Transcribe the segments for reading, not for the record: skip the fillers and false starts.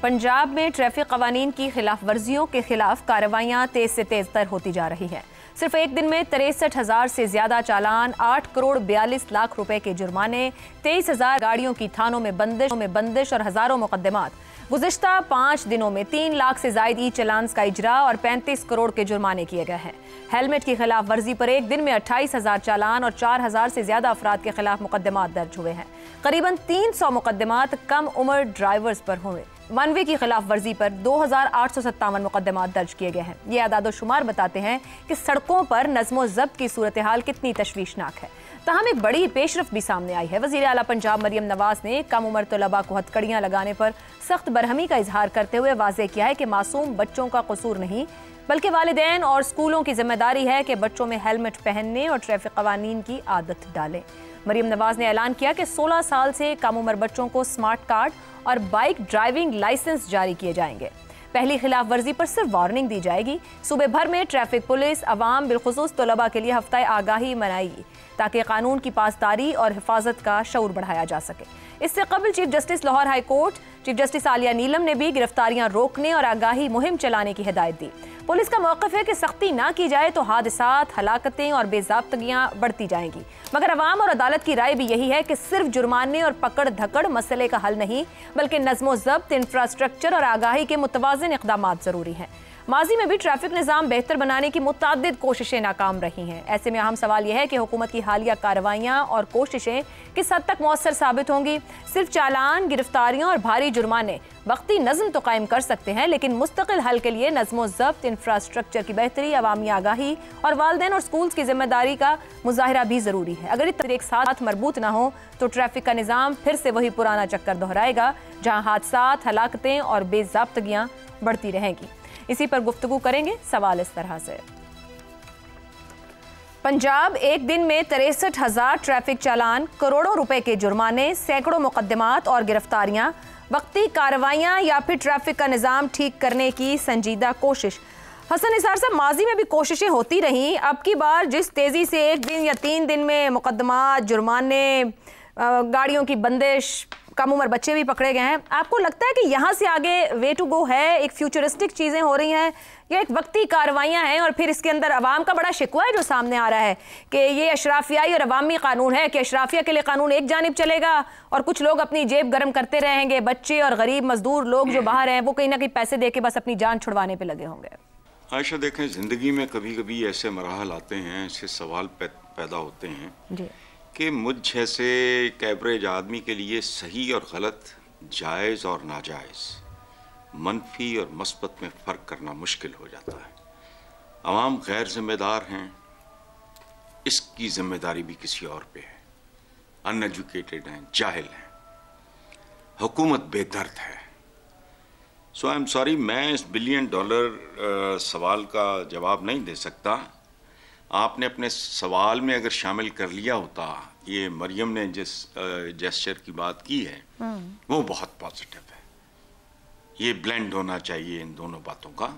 पंजाब में ट्रैफिक कवानीन की खिलाफ वर्जियों के खिलाफ कार्रवाइयां तेज से तेज तर होती जा रही हैं। सिर्फ एक दिन में 63,000 से ज्यादा चालान, 8 करोड़ 42 लाख रुपए के जुर्माने, 23,000 गाड़ियों की थानों में बंदिश और हजारों मुकदमात। गुज़िश्ता 5 दिनों में 3 लाख से जायद ई चलान्स का इजरा और 35 करोड़ के जुर्माने किए गए हैं। हेलमेट की खिलाफ वर्जी पर एक दिन में 28,000 चालान और 4,000 से ज्यादा अफराद के खिलाफ मुकदमात दर्ज हुए हैं। करीबन 300 मुकदमात कम उम्र ड्राइवर्स पर हुए। मनवे की खिलाफ वर्जी पर 2,857 मुकदमात दर्ज किए गए हैं। ये आदाद शुमार बताते हैं कि सड़कों पर नज़्मो ज़ब्त की सूरत हाल कितनी तशवीशनाक है। ताहम एक बड़ी पेशरफ भी सामने आई है। वज़ीर आला पंजाब मरियम नवाज ने कम उम्र तलबा को हथकड़ियाँ लगाने पर सख्त बरहमी का इजहार करते हुए वाज़ेह किया है कि मासूम बच्चों का कसूर नहीं बल्कि वालिदैन और स्कूलों की जिम्मेदारी है कि बच्चों में हेलमेट पहनने और ट्रैफिक कवानीन की आदत डालें। मरियम नवाज ने ऐलान किया कि 16 साल से कम उम्र बच्चों को स्मार्ट कार्ड और बाइक ड्राइविंग लाइसेंस जारी किए जाएंगे। पहली खिलाफ वर्जी पर सिर्फ वार्निंग दी जाएगी। सूबे भर में ट्रैफिक पुलिस अवाम बिलखुसूस तलबा के लिए हफ्ता आगाही मनाएगी ताकि कानून की पासदारी और हिफाजत का शऊर बढ़ाया जा सके। इससे कबल chief justice Lahore high court chief justice Aliya Neelam ने भी गिरफ्तारियां रोकने और आगाही मुहिम चलाने की हिदायत दी। पुलिस का मौक़िफ़ है कि सख्ती ना की जाए तो हादसात, हलाकतें और बेज़ाब्तगियाँ बढ़ती जाएंगी। मगर अवाम और अदालत की राय भी यही है कि सिर्फ जुर्माने और पकड़ धकड़ मसले का हल नहीं बल्कि नज़्मो ज़ब्त, इंफ्रास्ट्रक्चर और आगाही के मुतवाज़िन इक़दामात ज़रूरी हैं। माजी में भी ट्रैफिक निज़ाम बेहतर बनाने की मुतअद्दिद कोशिशें नाकाम रही हैं। ऐसे में अहम सवाल यह है कि हुकूमत की हालिया कार्रवाइयाँ और कोशिशें किस हद तक मौसर साबित होंगी। सिर्फ चालान, गिरफ्तारियाँ और भारी जुर्माने वक्ती नज़म तो कायम कर सकते हैं, लेकिन मुस्तकिल हल के लिए नज़्मो ज़ब्त, इंफ्रास्ट्रक्चर की बेहतरी, अवामी आगाही और वालिदैन और स्कूल्स की जिम्मेदारी का मुजाहरा भी ज़रूरी है। अगर ये एक साथ मरबूत ना हो तो ट्रैफिक का निज़ाम फिर से वही पुराना चक्कर दोहराएगा जहाँ हादसात, हलाकतें और बेज़ाब्तगियाँ बढ़ती रहेंगी। इसी पर गुफ्तगू करेंगे। सवाल इस तरह से, पंजाब एक दिन में 63,000 ट्रैफिक चालान, करोड़ों रुपए के जुर्माने, सैकड़ों मुकदमात और गिरफ्तारियां, वक्ती कार्रवाइयां या फिर ट्रैफिक का निज़ाम ठीक करने की संजीदा कोशिश। हसन निसार साहब, माजी में भी कोशिशें होती रहीं, अब की बार जिस तेज़ी से एक दिन या 3 दिन में मुकदमात, जुर्माने, गाड़ियों की बंदिश, कम उम्र बच्चे भी पकड़े गए हैं, आपको लगता है कि यहाँ से आगे वे टू गो है, एक फ्यूचरिस्टिक चीज़ें हो रही हैं या एक वक्ती कार्रवाइयाँ हैं? और फिर इसके अंदर अवाम का बड़ा शिकवा है जो सामने आ रहा है कि ये अशराफियाई और अवामी कानून है कि अशराफिया के लिए कानून एक जानिब चलेगा और कुछ लोग अपनी जेब गर्म करते रहेंगे। बच्चे और गरीब मजदूर लोग जो बाहर हैं वो कहीं ना कहीं पैसे दे के बस अपनी जान छुड़वाने पर लगे होंगे। आयशा, देखें, ज़िंदगी में कभी कभी ऐसे मराहल आते हैं, ऐसे सवाल पैदा होते हैं जी कि मुझ जैसे एक एवरेज आदमी के लिए सही और गलत, जायज़ और नाजायज़, मनफी और मस्बत में फ़र्क करना मुश्किल हो जाता है। अवाम गैर जिम्मेदार हैं, इसकी जिम्मेदारी भी किसी और पे है। अनएजुकेटेड हैं, जाहिल हैं, हुकूमत बेदर्द है। सो आई एम सॉरी, मैं इस $1 बिलियन सवाल का जवाब नहीं दे सकता। आपने अपने सवाल में अगर शामिल कर लिया होता, ये मरियम ने जिस जेस्चर की बात की है वो बहुत पॉजिटिव है। ये ब्लेंड होना चाहिए इन दोनों बातों का,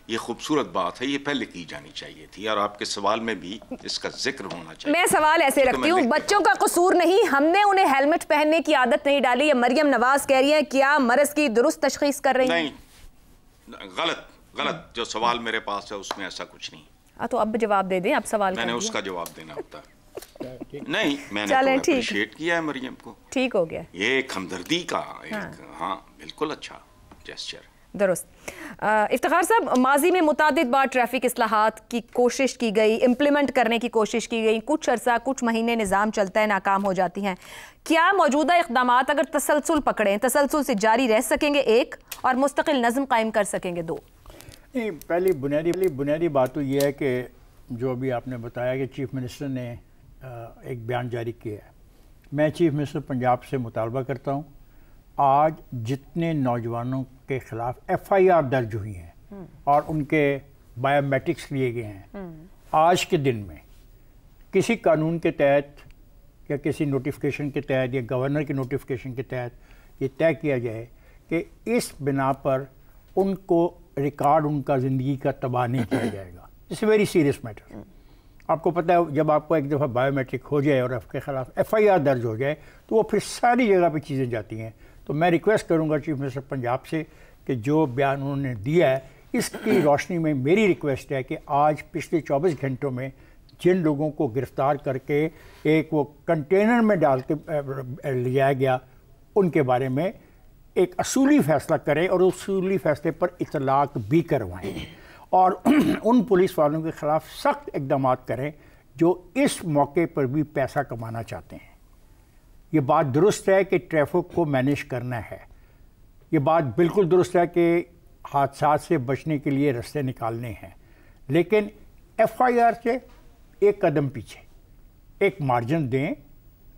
ये खूबसूरत बात है, ये पहले की जानी चाहिए थी और आपके सवाल में भी इसका जिक्र होना चाहिए। मैं सवाल ऐसे रखती हूँ, बच्चों का कसूर नहीं, हमने उन्हें हेलमेट पहनने की आदत नहीं डाली। मरियम नवाज कह रही है क्या मरज की दुरुस्त तशखीस कर रही है? नहीं, गलत जो सवाल मेरे पास है उसमें ऐसा कुछ नहीं। तो अब जवाब दे दें, अब सवाल मैंने उसका जवाब देना होता नहीं, मैंने तो अप्रिशिएट किया है मरियम को, ठीक हो गया। ये एक हमदर्दी का हाँ बिल्कुल अच्छा जेस्चर, दुरुस्त। इफ्तिखार साहब, माजी में मुतादिद बार ट्रैफिक इस्लाहात की कोशिश की गई, इम्प्लीमेंट करने की कोशिश की गई, कुछ अरसा, कुछ महीने निज़ाम चलता है, नाकाम हो जाती हैं। क्या मौजूदा इक़दामात अगर तसलसल पकड़ें, तसलसल से जारी रह सकेंगे एक, और मुस्तकिल नज़म कायम कर सकेंगे दो? नहीं, पहली बुनियादी बात तो ये है कि जो अभी आपने बताया कि चीफ मिनिस्टर ने एक बयान जारी किया है। मैं चीफ मिनिस्टर पंजाब से मुतालबा करता हूँ, आज जितने नौजवानों के ख़िलाफ़ FIR दर्ज हुई हैं और उनके बायोमेट्रिक्स लिए गए हैं, आज के दिन में किसी कानून के तहत या किसी नोटिफिकेशन के तहत या गवर्नर के नोटिफिकेशन के तहत ये तय किया जाए कि इस बिना पर उनको रिकॉर्ड उनका ज़िंदगी का तबाह नहीं किया जाएगा। It's a very serious matter. आपको पता है, जब आपको एक दफ़ा बायोमेट्रिक हो जाए और आपके ख़िलाफ़ FIR दर्ज हो जाए तो वो फिर सारी जगह पे चीज़ें जाती हैं। तो मैं रिक्वेस्ट करूंगा चीफ मिनिस्टर पंजाब से कि जो बयान उन्होंने दिया है इसकी रोशनी में मेरी रिक्वेस्ट है कि आज पिछले 24 घंटों में जिन लोगों को गिरफ्तार करके एक वो कंटेनर में डाल के ले जाया गया उनके बारे में एक असूली फैसला करें और उस असूली फैसले पर इतलाक भी करवाएं और उन पुलिस वालों के ख़िलाफ़ सख्त इक़दाम करें जो इस मौके पर भी पैसा कमाना चाहते हैं। ये बात दुरुस्त है कि ट्रैफिक को मैनेज करना है, ये बात बिल्कुल दुरुस्त है कि हादसा से बचने के लिए रास्ते निकालने हैं, लेकिन FIR से एक कदम पीछे एक मार्जिन दें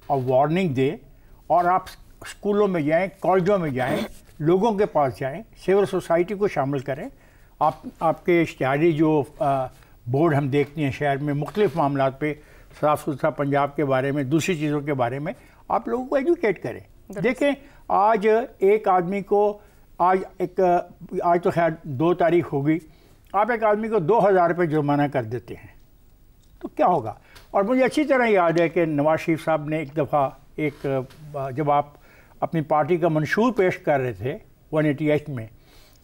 और वार्निंग दें और आप स्कूलों में जाएं, कॉलेजों में जाएं, लोगों के पास जाएं, सिविल सोसाइटी को शामिल करें। आपके इश्तिहारी जो बोर्ड हम देखते हैं शहर में मुख्तलिफ मामलों पे, साफ़ सुथरा पंजाब के बारे में, दूसरी चीज़ों के बारे में आप लोगों को एजुकेट करें। देखें आज एक आदमी को आज तो खैर 2 तारीख होगी, आप एक आदमी को 2000 रुपये जुर्माना कर देते हैं तो क्या होगा। और मुझे अच्छी तरह याद है कि नवाज शरीफ साहब ने एक दफ़ा जब आप अपनी पार्टी का मंशूर पेश कर रहे थे 188 में,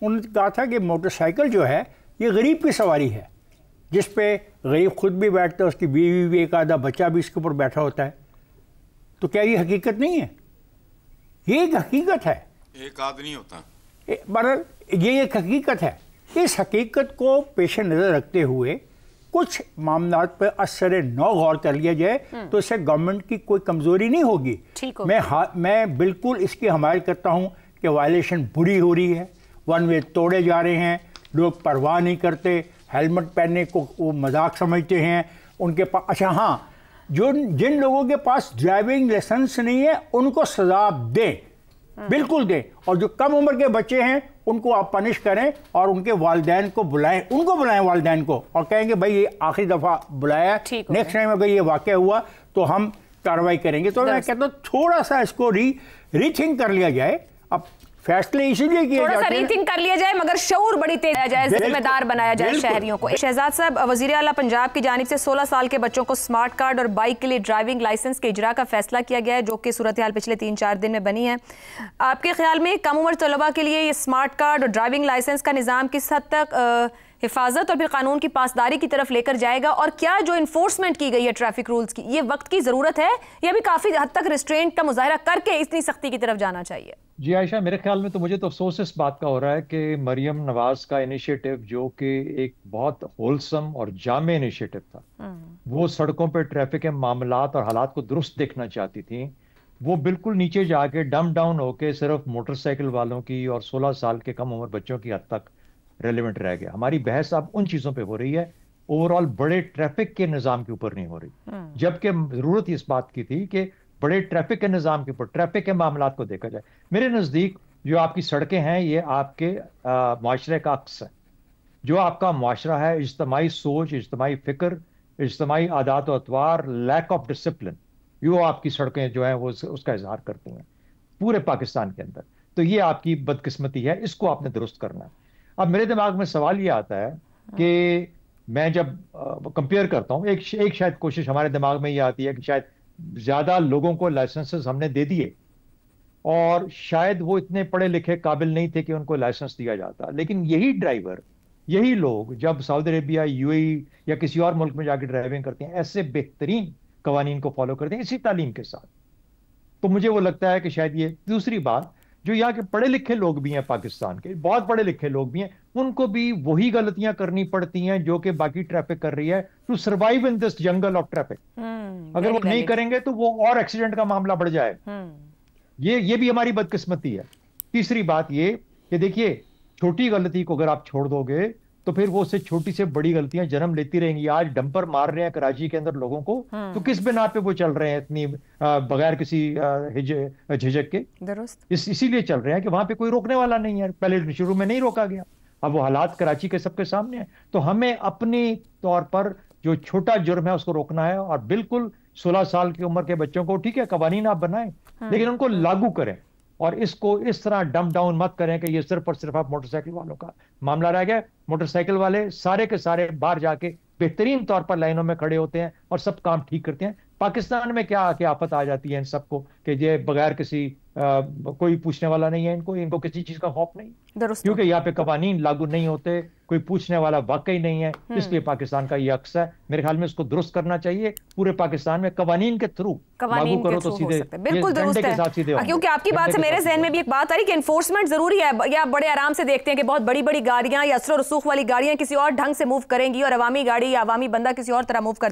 उन्होंने कहा था कि मोटरसाइकिल जो है ये गरीब की सवारी है जिस पे गरीब खुद भी बैठता है, उसकी बीवी भी, एक आधा बच्चा भी इसके ऊपर बैठा होता है। तो क्या ये हकीकत नहीं है? ये एक हकीकत है, एक आदमी नहीं होता, बहरहाल ये एक हकीकत है। इस हकीकत को पेश नज़र रखते हुए कुछ मामलों पर असर नौ गौर कर लिया जाए तो इससे गवर्नमेंट की कोई कमज़ोरी नहीं होगी। मैं बिल्कुल इसकी हमायत करता हूँ कि वायलेशन बुरी हो रही है, वन वे तोड़े जा रहे हैं, लोग परवाह नहीं करते, हेलमेट पहनने को वो मजाक समझते हैं उनके पास। अच्छा हाँ, जिन लोगों के पास ड्राइविंग लाइसेंस नहीं है उनको सजा दें, बिल्कुल दें, और जो कम उम्र के बच्चे हैं उनको आप पनिश करें और उनके वालिदैन को बुलाएं, उनको बुलाएं वालिदैन को, और कहेंगे भाई ये आखिरी दफ़ा बुलाया, नेक्स्ट टाइम अगर ये वाक़या हुआ तो हम कार्रवाई करेंगे। तो मैं कहता हूँ थोड़ा सा इसको रीथिंक कर लिया जाए। अब फैसले इसीलिए किए थोड़ा सा रीथिंक कर लिया जाए मगर शऊर बड़ी तेज जाए, जिम्मेदार बनाया जाए शहरियों को। शहजाद साहब, वज़ीर आला पंजाब की जानिब से 16 साल के बच्चों को स्मार्ट कार्ड और बाइक के लिए ड्राइविंग लाइसेंस के इजरा का फैसला किया गया है, जो कि सूरत हाल पिछले 3-4 दिन में बनी है। आपके ख्याल में कम उम्र तलबा के लिए ये स्मार्ट कार्ड और ड्राइविंग लाइसेंस का निज़ाम किस हद तक हिफाजत और फिर कानून की पासदारी की तरफ लेकर जाएगा, और क्या जो इन्फोर्समेंट की गई है ट्रैफिक रूल्स की, ये वक्त की ज़रूरत है या भी काफ़ी हद तक रिस्ट्रेंट का मुजाहरा करके इतनी सख्ती की तरफ जाना चाहिए? जी आयशा, मेरे ख्याल में तो मुझे तो अफसोस इस बात का हो रहा है कि मरियम नवाज का इनिशिएटिव, जो कि एक बहुत होलसम और जामे इनिशिएटिव था, वो सड़कों पर ट्रैफिक के मामलात और हालात को दुरुस्त देखना चाहती थी, वो बिल्कुल नीचे जाके डम डाउन होके सिर्फ मोटरसाइकिल वालों की और 16 साल के कम उम्र बच्चों की हद तक रेलिवेंट रह गया। हमारी बहस अब उन चीज़ों पे हो रही है, ओवरऑल बड़े ट्रैफिक के निज़ाम के ऊपर नहीं हो रही, जबकि ज़रूरत इस बात की थी कि बड़े ट्रैफिक के निज़ाम के ऊपर ट्रैफिक के मामलात को देखा जाए। मेरे नज़दीक जो आपकी सड़कें हैं ये आपके माशरे का अक्स है। जो आपका माशरा है, इज्तमाही सोच, इज्तमाही फ़िक्र, इज्तमाही आदात व अतवार, लैक ऑफ डिसिप्लिन, यो आपकी सड़कें जो हैं वो उसका इजहार करती हैं पूरे पाकिस्तान के अंदर। तो ये आपकी बदकिस्मती है, इसको आपने दुरुस्त करना है। अब मेरे दिमाग में सवाल ये आता है कि मैं जब कंपेयर करता हूँ, एक शायद कोशिश हमारे दिमाग में ये आती है कि शायद ज़्यादा लोगों को लाइसेंसेस हमने दे दिए और शायद वो इतने पढ़े लिखे काबिल नहीं थे कि उनको लाइसेंस दिया जाता, लेकिन यही ड्राइवर, यही लोग जब सऊदी अरेबिया, UAE या किसी और मुल्क में जाकर ड्राइविंग करते हैं, ऐसे बेहतरीन कवानीन को फॉलो करते हैं इसी तालीम के साथ। तो मुझे वो लगता है कि शायद ये दूसरी बात, जो यहाँ के पढ़े लिखे लोग भी हैं, पाकिस्तान के बहुत पढ़े लिखे लोग भी हैं, उनको भी वही गलतियां करनी पड़ती हैं जो कि बाकी ट्रैफिक कर रही है to survive in this jungle of traffic. अगर वो नहीं करेंगे तो वो और एक्सीडेंट का मामला बढ़ जाए। ये भी हमारी बदकिस्मती है। तीसरी बात ये कि देखिए, छोटी गलती को अगर आप छोड़ दोगे तो फिर वो उससे छोटी से बड़ी गलतियां जन्म लेती रहेंगी। आज डंपर मार रहे हैं कराची के अंदर लोगों को, तो किस बिना पे वो चल रहे हैं इतनी बगैर किसी झिझक के? इसीलिए चल रहे हैं कि वहां पे कोई रोकने वाला नहीं है, पहले शुरू में नहीं रोका गया। अब वो हालात कराची के सबके सामने है। तो हमें अपनी तौर पर जो छोटा जुर्म है उसको रोकना है, और बिल्कुल 16 साल की उम्र के बच्चों को, ठीक है, कवानीन आप बनाएं, लेकिन उनको लागू करें, और इसको इस तरह डम डाउन मत करें कि ये सिर्फ और सिर्फ आप मोटरसाइकिल वालों का मामला रह गया। मोटरसाइकिल वाले सारे के सारे बाहर जाके बेहतरीन तौर पर लाइनों में खड़े होते हैं और सब काम ठीक करते हैं। पाकिस्तान में क्या आफत आ जाती है इन सबको कि ये बगैर किसी कोई पूछने वाला नहीं है, इनको किसी चीज का खौफ नहीं, क्योंकि यहाँ पे कवानीन लागू नहीं होते, कोई पूछने वाला वाकई नहीं है। इसलिए पाकिस्तान का ये अक्स है, मेरे ख्याल में इसको दुरुस्त करना चाहिए। पूरे पाकिस्तान में कवानीन के थ्रू लागू करो तो सीधे बिल्कुल दुरुस्त है। क्योंकि आपकी बात से मेरे जहन में भी एक बात आ रही कि एनफोर्समेंट जरूरी है, या बड़े आराम से देखते हैं कि बहुत बड़ी बड़ी गाड़ियां या असर रसूख वाली गाड़ियां किसी और ढंग से मूव करेंगी और अवामी गाड़ी या अवामी बंदा किसी और तरह मूव करता